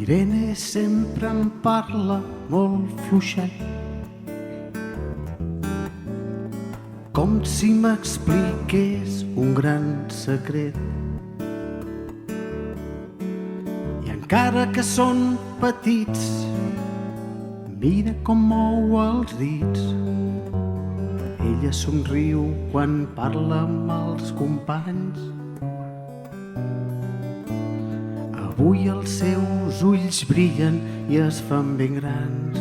L'Irene sempre em parla molt fluixet, com si m'expliqués un gran secret. I encara que són petits, mira com mou els dits. Ella somriu quan parla amb els companys. Avui els seus ulls brillen i es fan ben grans.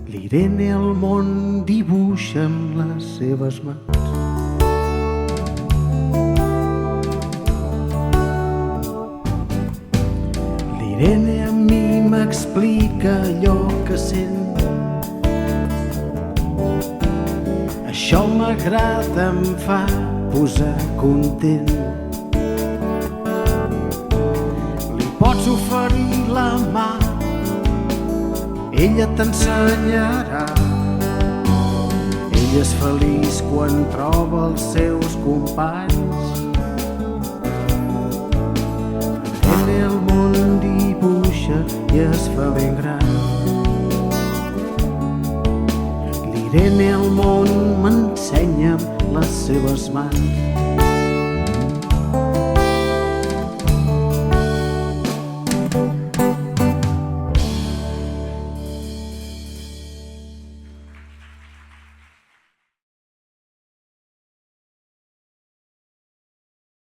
L'Irene el món dibuixa amb les seves mans. L'Irene a mi m'explica allò que sent. Això m'agrada, em fa posar content. Li pots oferir la mà, ella t'ensenyarà. Ella és feliç quan troba els seus companys. L'Irene el món dibuixa i es fa ben gran. L'Irene el món m'ensenya amb les seves mans.